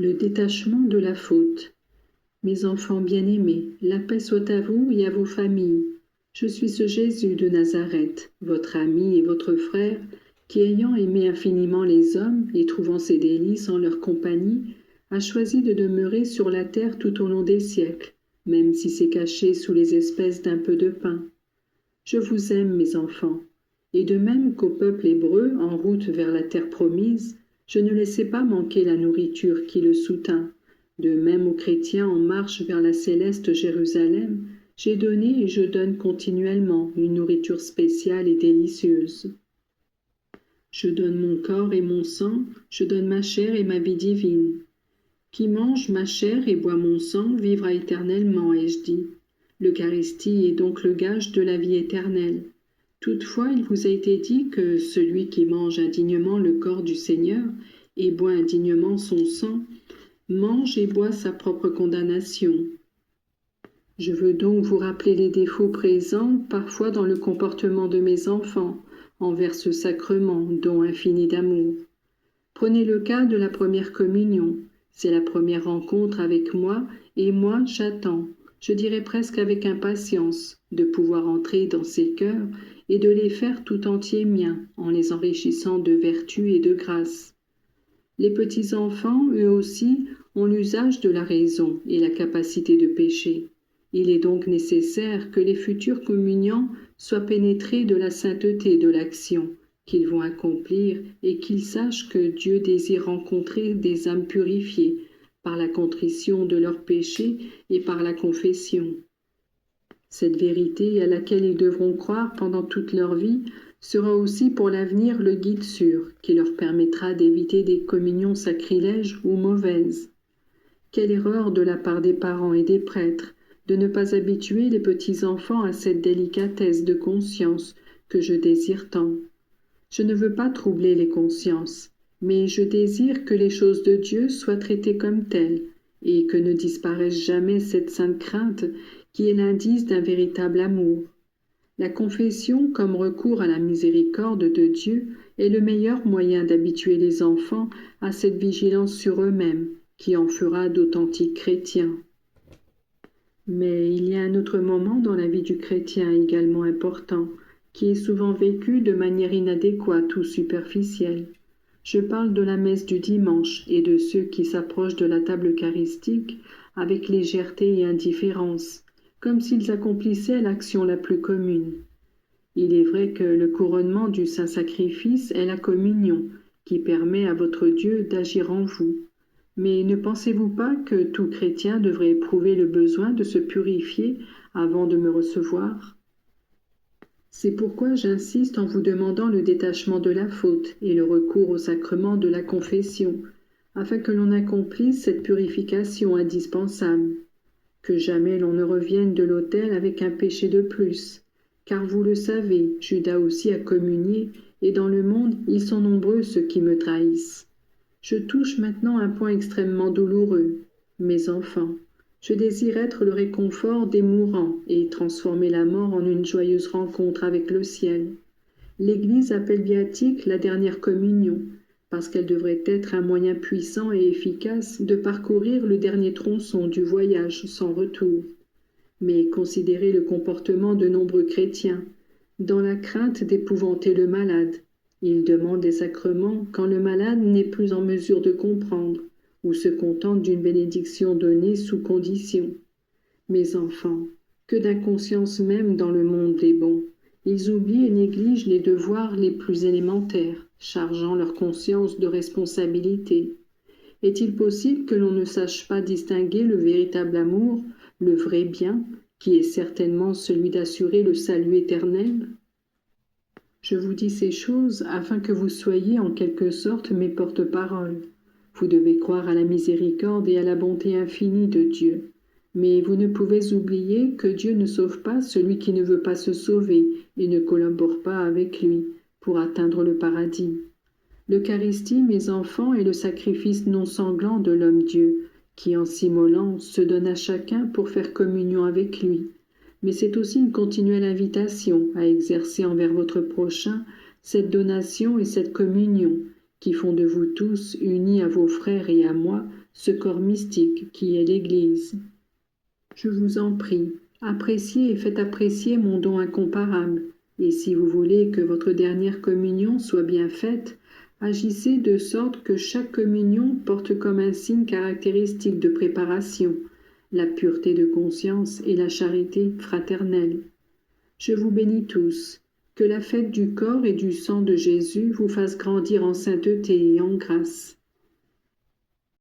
Le détachement de la faute. Mes enfants bien-aimés, la paix soit à vous et à vos familles. Je suis ce Jésus de Nazareth, votre ami et votre frère, qui ayant aimé infiniment les hommes et trouvant ses délices en leur compagnie, a choisi de demeurer sur la terre tout au long des siècles, même si c'est caché sous les espèces d'un peu de pain. Je vous aime, mes enfants, et de même qu'au peuple hébreu en route vers la terre promise, je ne laissais pas manquer la nourriture qui le soutint. De même aux chrétiens en marche vers la céleste Jérusalem, j'ai donné et je donne continuellement une nourriture spéciale et délicieuse. Je donne mon corps et mon sang, je donne ma chair et ma vie divine. Qui mange ma chair et boit mon sang vivra éternellement, ai-je dit. L'Eucharistie est donc le gage de la vie éternelle. Toutefois, il vous a été dit que celui qui mange indignement le corps du Seigneur et boit indignement son sang, mange et boit sa propre condamnation. Je veux donc vous rappeler les défauts présents parfois dans le comportement de mes enfants envers ce sacrement, don infini d'amour. Prenez le cas de la première communion. C'est la première rencontre avec moi, et moi j'attends, je dirais presque avec impatience, de pouvoir entrer dans ces cœurs et de les faire tout entiers miens, en les enrichissant de vertu et de grâce. Les petits-enfants, eux aussi, ont l'usage de la raison et la capacité de pécher. Il est donc nécessaire que les futurs communiants soient pénétrés de la sainteté de l'action qu'ils vont accomplir et qu'ils sachent que Dieu désire rencontrer des âmes purifiées par la contrition de leurs péchés et par la confession. Cette vérité à laquelle ils devront croire pendant toute leur vie sera aussi pour l'avenir le guide sûr qui leur permettra d'éviter des communions sacrilèges ou mauvaises. Quelle erreur de la part des parents et des prêtres de ne pas habituer les petits-enfants à cette délicatesse de conscience que je désire tant. Je ne veux pas troubler les consciences, mais je désire que les choses de Dieu soient traitées comme telles, et que ne disparaisse jamais cette sainte crainte qui est l'indice d'un véritable amour. La confession, comme recours à la miséricorde de Dieu, est le meilleur moyen d'habituer les enfants à cette vigilance sur eux-mêmes, qui en fera d'authentiques chrétiens. Mais il y a un autre moment dans la vie du chrétien également important, qui est souvent vécu de manière inadéquate ou superficielle. Je parle de la messe du dimanche et de ceux qui s'approchent de la table eucharistique avec légèreté et indifférence, comme s'ils accomplissaient l'action la plus commune. Il est vrai que le couronnement du Saint-Sacrifice est la communion, qui permet à votre Dieu d'agir en vous. Mais ne pensez-vous pas que tout chrétien devrait éprouver le besoin de se purifier avant de me recevoir ? C'est pourquoi j'insiste en vous demandant le détachement de la faute et le recours au sacrement de la confession, afin que l'on accomplisse cette purification indispensable. Que jamais l'on ne revienne de l'autel avec un péché de plus, car vous le savez, Judas aussi a communié, et dans le monde ils sont nombreux ceux qui me trahissent. Je touche maintenant un point extrêmement douloureux. Mes enfants, je désire être le réconfort des mourants et transformer la mort en une joyeuse rencontre avec le ciel. L'Église appelle viatique la dernière communion, parce qu'elle devrait être un moyen puissant et efficace de parcourir le dernier tronçon du voyage sans retour. Mais considérez le comportement de nombreux chrétiens, dans la crainte d'épouvanter le malade. Ils demandent des sacrements quand le malade n'est plus en mesure de comprendre, ou se contente d'une bénédiction donnée sous condition. Mes enfants, que d'inconscience même dans le monde des bons. Ils oublient et négligent les devoirs les plus élémentaires, chargeant leur conscience de responsabilité. Est-il possible que l'on ne sache pas distinguer le véritable amour, le vrai bien, qui est certainement celui d'assurer le salut éternel ? Je vous dis ces choses afin que vous soyez en quelque sorte mes porte-paroles. Vous devez croire à la miséricorde et à la bonté infinie de Dieu. Mais vous ne pouvez oublier que Dieu ne sauve pas celui qui ne veut pas se sauver et ne collabore pas avec lui pour atteindre le paradis. L'Eucharistie, mes enfants, est le sacrifice non sanglant de l'homme-Dieu, qui en s'immolant se donne à chacun pour faire communion avec lui. Mais c'est aussi une continuelle invitation à exercer envers votre prochain cette donation et cette communion, qui font de vous tous, unis à vos frères et à moi, ce corps mystique qui est l'Église. Je vous en prie, appréciez et faites apprécier mon don incomparable, et si vous voulez que votre dernière communion soit bien faite, agissez de sorte que chaque communion porte comme un signe caractéristique de préparation la pureté de conscience et la charité fraternelle. Je vous bénis tous, que la fête du corps et du sang de Jésus vous fasse grandir en sainteté et en grâce.